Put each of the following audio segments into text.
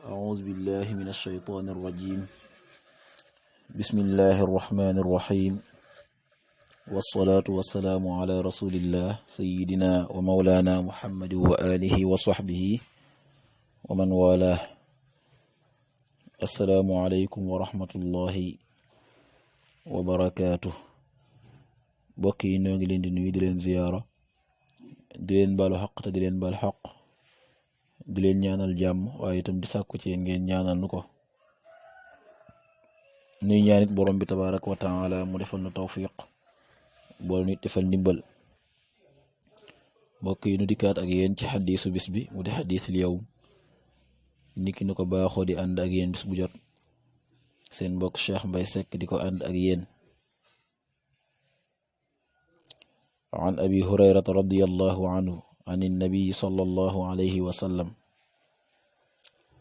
أعوذ بالله من الشيطان الرجيم بسم الله الرحمن الرحيم والصلاة والسلام على رسول الله سيدنا ومولانا محمد وآله وصحبه ومن والاه. السلام عليكم ورحمة الله وبركاته. bokk yi ñoo ngi leen di nuyu di leen ziyaara di leen baalu xaq te di leen baal xaq di leen ñaanal jàmm waaye itam di sàkku ci ngeen ñaanal nu ko. nuy ñaanit borom bi tabaaraka wa taala mu defal nu tawfiq bool nit defal ndimbal. mbokk yi nu dikkaat ak yéen ci xadiisu bis bi mu di xadiisul yawm niki nu ko baaxoo di ànd ak yéen bis bu jot seen mbokk Cheikh Mbaye Seck di ko ànd ak yéen. عن أبي هريرة رضي الله عنه عن النبي صلى الله عليه وسلم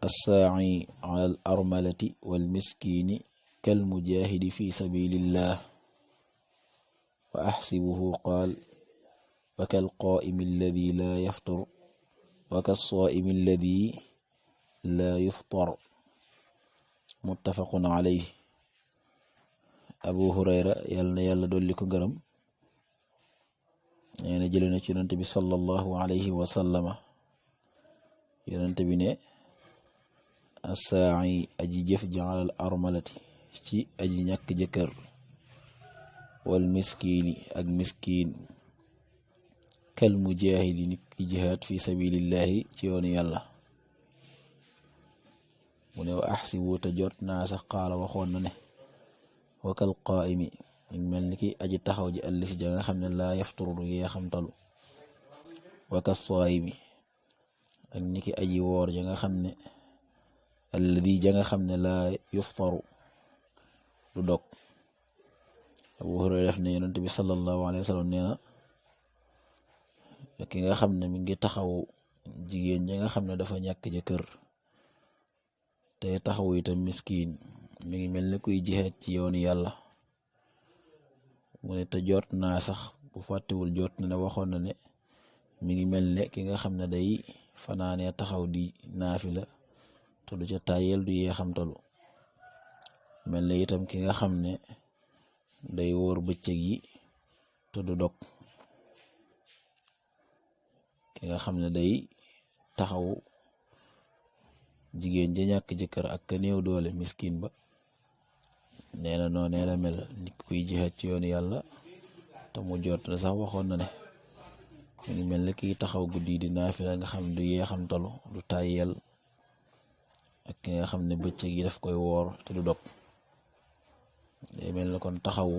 الساعي على الأرملة والمسكين كالمجاهد في سبيل الله وأحسبه قال وكالقائم الذي لا يفطر وكالصائم الذي لا يفطر متفق عليه. أبو هريرة يلا دولكو غرم neena jële na ci yonent bi sallallahu alayhi wa sallama yonent bi ne asaa'i aji jëf jaalal armalati ci aji ñàkk jëkkër wal miskiini ak miskiin kal mujaahidi nit ki jihaad fi sabilillahi ci yoonu yàlla. mu ne wa axsibu te jot naa sax qaala waxoon na ne wa kal qaa'imi ñu mel ni ki aji taxaw ji àllis ja nga xam ne laa yafturu du yeexamtalu waka saayimi ak ni ki aji woor ja nga xam ne alladi ja nga xam ne laa yuftaru du dog. Abu Hurayra def ne yonent bi sallallahu alayhi wa sallam nee na ki nga xam ne mi ngi taxaw jigéen ja nga xam ne dafa ñàkk jëkkër te taxaw itam miskiin mi ngi mel ni kuy jihaad ci yoonu yàlla. mu ne te jot naa sax bu fàttewul jot na ne waxoon na ne mi ngi mel ne ki nga xam ne day fanaanee taxaw di naafila te du ca tàyyeel du yeexamtalu mel ne itam ki nga xam ne day wóor bëccëg yi te du dog. ki nga xam ne day taxaw jigéen ja ñàkk jëkkër ak ka néew doole miskin ba nee na noonee la mel nit kuy jihaad ci yoonu yàlla te mu jot na sax waxoon na ne mu ngi mel ne kiy taxaw guddi di naafila nga xam ne du yeexamtalu du tàyyel ak ki nga xam ne bëccëg yi daf koy woor te du dog. day mel ne kon taxawu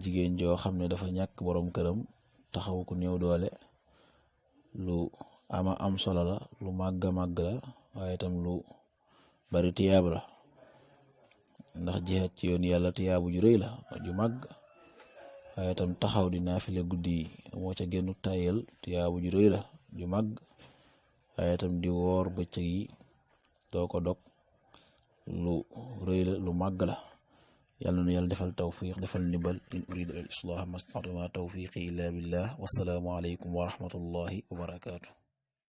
jigéen joo xam ne dafa ñàkk borom këram taxawu ku néew doole lu ama am solo la lu màgga màgg la waaye itam lu bari tiyaab la ndax jihaad ci yoon yàlla tiyaabu ju rëy la ju màgg waaye itam taxaw di naafile guddi moo ca génnu tayel tiyaabu ju rëy la ju màgg waaye itam di woor bëccëg yi doo ko dog lu rëy la lu màgg la. yàlla na yàlla defal tawfiq defal ndimbal in uridu al islah mastata'tu ma tawfiqi illa billah wassalaamu alaykum wa rahmatullahi wa barakatuh.